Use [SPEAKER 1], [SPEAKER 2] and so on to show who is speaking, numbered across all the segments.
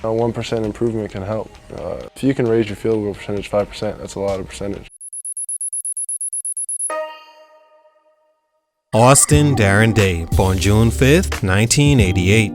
[SPEAKER 1] A 1% improvement can help. If you can raise your field goal percentage 5%, that's a lot of percentage.
[SPEAKER 2] Austin Daye, born June 5th, 1988.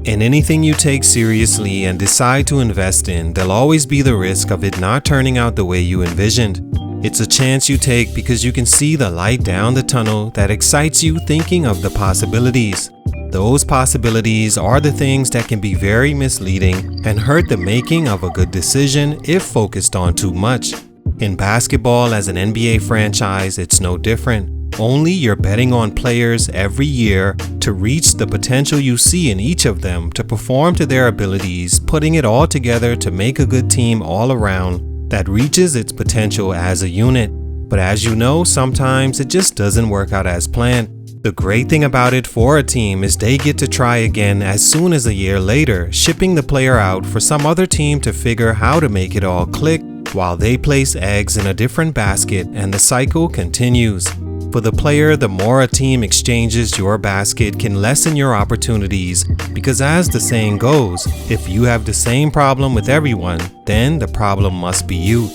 [SPEAKER 2] In anything you take seriously and decide to invest in, there'll always be the risk of it not turning out the way you envisioned. It's a chance you take because you can see the light down the tunnel that excites you thinking of the possibilities. Those possibilities are the things that can be very misleading and hurt the making of a good decision if focused on too much. In basketball as an NBA franchise, it's no different. Only you're betting on players every year to reach the potential you see in each of them to perform to their abilities, putting it all together to make a good team all around that reaches its potential as a unit. But as you know, sometimes it just doesn't work out as planned. The great thing about it for a team is they get to try again as soon as a year later, shipping the player out for some other team to figure how to make it all click while they place eggs in a different basket and the cycle continues. For the player, the more a team exchanges your basket can lessen your opportunities because as the saying goes, if you have the same problem with everyone, then the problem must be you.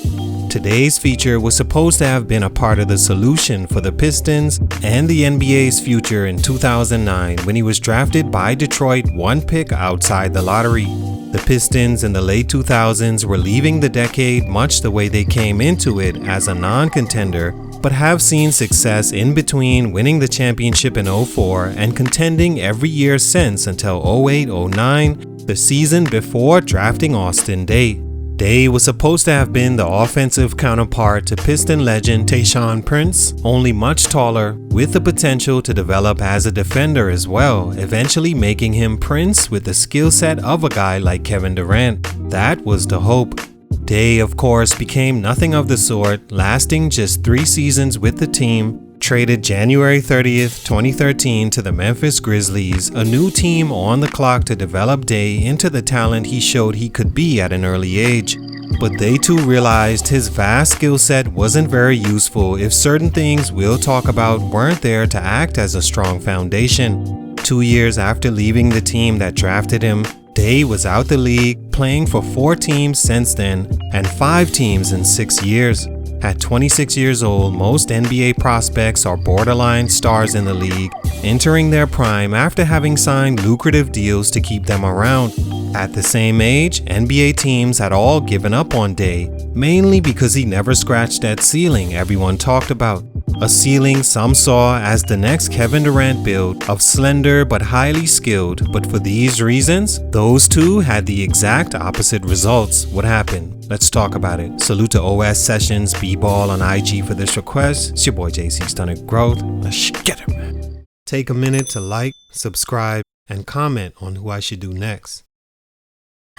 [SPEAKER 2] Today's feature was supposed to have been a part of the solution for the Pistons and the NBA's future in 2009 when he was drafted by Detroit one pick outside the lottery. The Pistons in the late 2000s were leaving the decade much the way they came into it as a non-contender, but have seen success in between winning the championship in 2004 and contending every year since until 2008-09, the season before drafting Austin Daye. Daye was supposed to have been the offensive counterpart to Piston legend Tyshawn Prince, only much taller, with the potential to develop as a defender as well, eventually making him Prince with the skill set of a guy like Kevin Durant. That was the hope. Daye, of course, became nothing of the sort, lasting just 3 seasons with the team. Traded January 30th, 2013 to the Memphis Grizzlies, a new team on the clock to develop Daye into the talent he showed he could be at an early age. But they too realized his vast skill set wasn't very useful if certain things we'll talk about weren't there to act as a strong foundation. 2 years after leaving the team that drafted him, Daye was out the league, playing for 4 teams since then and 5 teams in 6 years. At 26 years old, most NBA prospects are borderline stars in the league, entering their prime after having signed lucrative deals to keep them around. At the same age, NBA teams had all given up on Daye, mainly because he never scratched that ceiling everyone talked about. A ceiling some saw as the next Kevin Durant build of slender but highly skilled, but for these reasons, those two had the exact opposite results. What happened? Let's talk about it. Salute to OS Sessions, B-Ball on IG for this request. It's your boy JC, Stunted Growth. Let's get it, man. Take a minute to like, subscribe, and comment on who I should do next.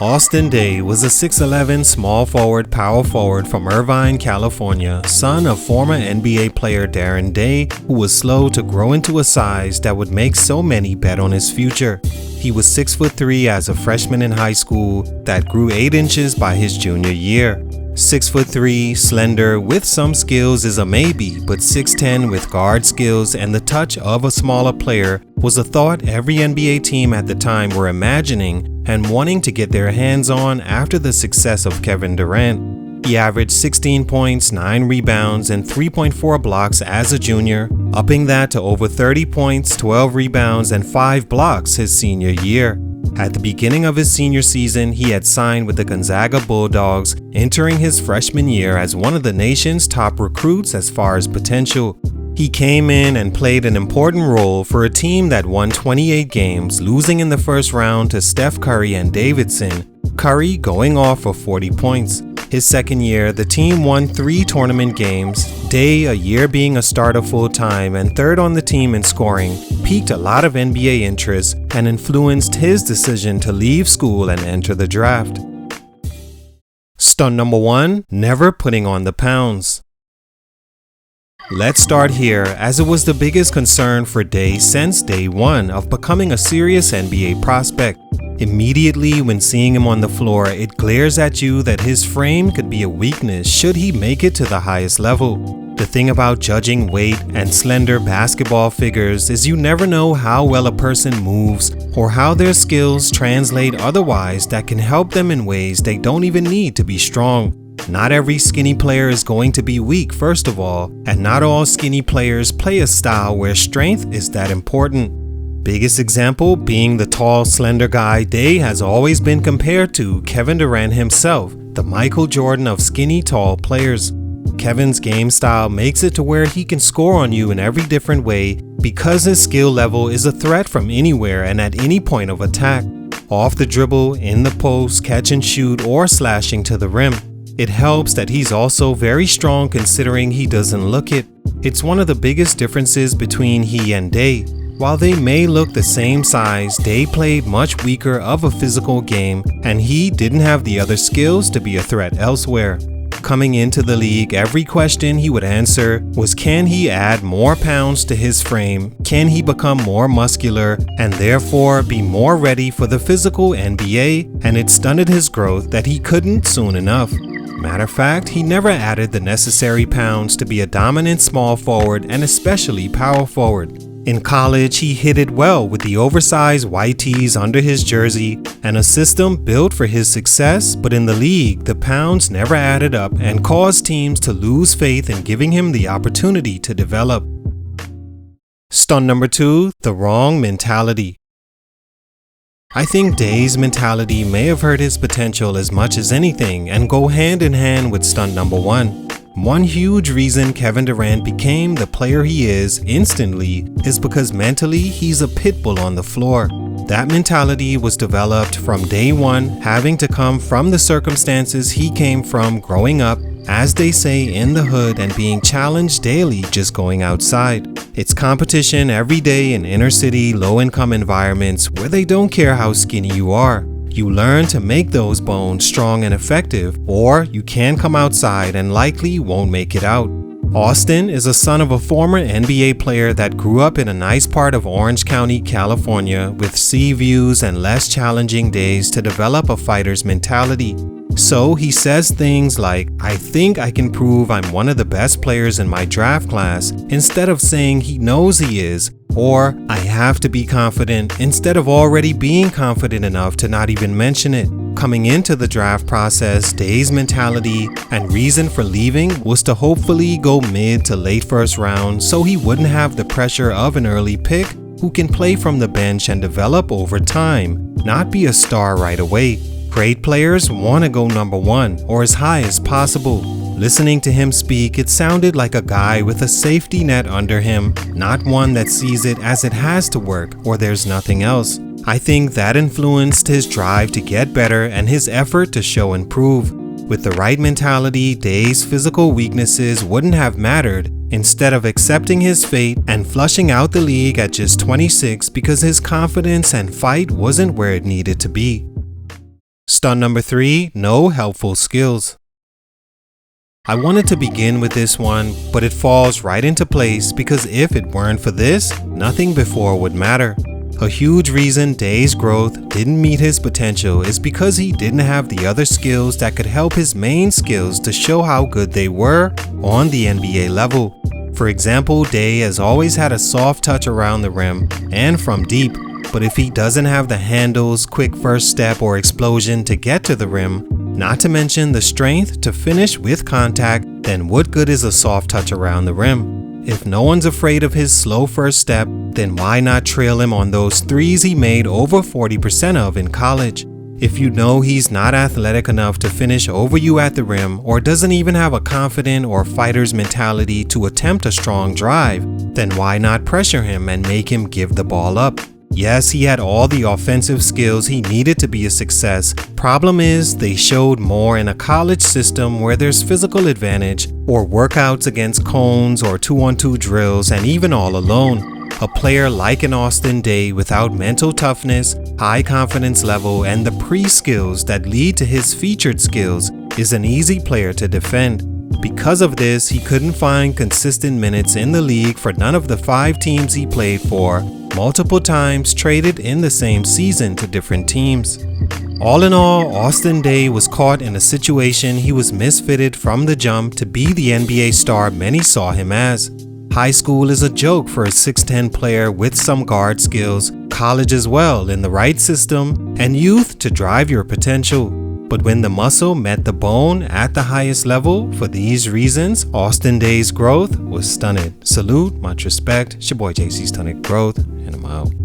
[SPEAKER 2] Austin Daye was a 6'11" small forward power forward from Irvine, California, son of former NBA player Darren Daye, who was slow to grow into a size that would make so many bet on his future. He was 6'3" as a freshman in high school that grew 8 inches by his junior year. 6'3", slender, with some skills is a maybe, but 6'10" with guard skills and the touch of a smaller player was a thought every NBA team at the time were imagining and wanting to get their hands on after the success of Kevin Durant. He averaged 16 points, 9 rebounds, and 3.4 blocks as a junior, upping that to over 30 points, 12 rebounds, and 5 blocks his senior year. At the beginning of his senior season, he had signed with the Gonzaga Bulldogs, entering his freshman year as one of the nation's top recruits as far as potential. He came in and played an important role for a team that won 28 games, losing in the first round to Steph Curry and Davidson, Curry going off for 40 points. His second year, the team won 3 tournament games. Daye, a year being a starter full-time and third on the team in scoring, piqued a lot of NBA interest and influenced his decision to leave school and enter the draft. Stunt number 1, never putting on the pounds. Let's start here, as it was the biggest concern for Daye since day one of becoming a serious NBA prospect. Immediately when seeing him on the floor, it glares at you that his frame could be a weakness should he make it to the highest level. The thing about judging weight and slender basketball figures is you never know how well a person moves or how their skills translate otherwise that can help them in ways they don't even need to be strong. Not every skinny player is going to be weak, first of all, and not all skinny players play a style where strength is that important. Biggest example being the tall, slender guy Daye has always been compared to Kevin Durant himself, the Michael Jordan of skinny tall players. Kevin's game style makes it to where he can score on you in every different way because his skill level is a threat from anywhere and at any point of attack. Off the dribble, in the post, catch and shoot, or slashing to the rim. It helps that he's also very strong considering he doesn't look it. It's one of the biggest differences between he and Daye. While they may look the same size, Daye played much weaker of a physical game and he didn't have the other skills to be a threat elsewhere. Coming into the league, every question he would answer was, can he add more pounds to his frame? Can he become more muscular and therefore be more ready for the physical NBA? And it stunted his growth that he couldn't soon enough. Matter of fact, he never added the necessary pounds to be a dominant small forward and especially power forward. In college, he hit it well with the oversized white tees under his jersey and a system built for his success, but in the league, the pounds never added up and caused teams to lose faith in giving him the opportunity to develop. Stunt number 2, the wrong mentality. I think Daye's mentality may have hurt his potential as much as anything and go hand in hand with stunt number 1. One huge reason Kevin Durant became the player he is instantly is because mentally he's a pit bull on the floor. That mentality was developed from day one, having to come from the circumstances he came from growing up, as they say in the hood, and being challenged daily just going outside. It's competition every day in inner city, low-income environments where they don't care how skinny you are. You learn to make those bones strong and effective, or you can come outside and likely won't make it out. Austin is a son of a former NBA player that grew up in a nice part of Orange County, California, with sea views and less challenging days to develop a fighter's mentality. So he says things like, I think I can prove I'm one of the best players in my draft class, instead of saying he knows he is, or I have to be confident instead of already being confident enough to not even mention it. Coming into the draft process, Daye's mentality and reason for leaving was to hopefully go mid to late first round so he wouldn't have the pressure of an early pick who can play from the bench and develop over time, not be a star right away. Great players want to go number 1 or as high as possible. Listening to him speak, it sounded like a guy with a safety net under him, not one that sees it as it has to work or there's nothing else. I think that influenced his drive to get better and his effort to show and prove. With the right mentality, Daye's physical weaknesses wouldn't have mattered, instead of accepting his fate and flushing out the league at just 26 because his confidence and fight wasn't where it needed to be. Stunt number 3, no helpful skills. I wanted to begin with this one, but it falls right into place because if it weren't for this, nothing before would matter. A huge reason Daye's growth didn't meet his potential is because he didn't have the other skills that could help his main skills to show how good they were on the NBA level. For example, Daye has always had a soft touch around the rim and from deep, but if he doesn't have the handles, quick first step, or explosion to get to the rim, not to mention the strength to finish with contact, then what good is a soft touch around the rim? If no one's afraid of his slow first step, then why not trail him on those threes he made over 40% of in college? If you know he's not athletic enough to finish over you at the rim or doesn't even have a confident or fighter's mentality to attempt a strong drive, then why not pressure him and make him give the ball up? Yes, he had all the offensive skills he needed to be a success. Problem is, they showed more in a college system where there's physical advantage or workouts against cones or 2-on-2 drills and even all alone. A player like an Austin Daye without mental toughness, high confidence level, and the pre-skills that lead to his featured skills is an easy player to defend. Because of this, he couldn't find consistent minutes in the league for none of the 5 teams he played for, multiple times traded in the same season to different teams. All in all, Austin Daye was caught in a situation he was misfitted from the jump to be the NBA star many saw him as. High school is a joke for a 6'10 player with some guard skills, college as well in the right system, and youth to drive your potential. But when the muscle met the bone at the highest level, for these reasons, Austin Daye's growth was stunted. Salute, much respect. It's your boy JC Stunted Growth, and I'm out.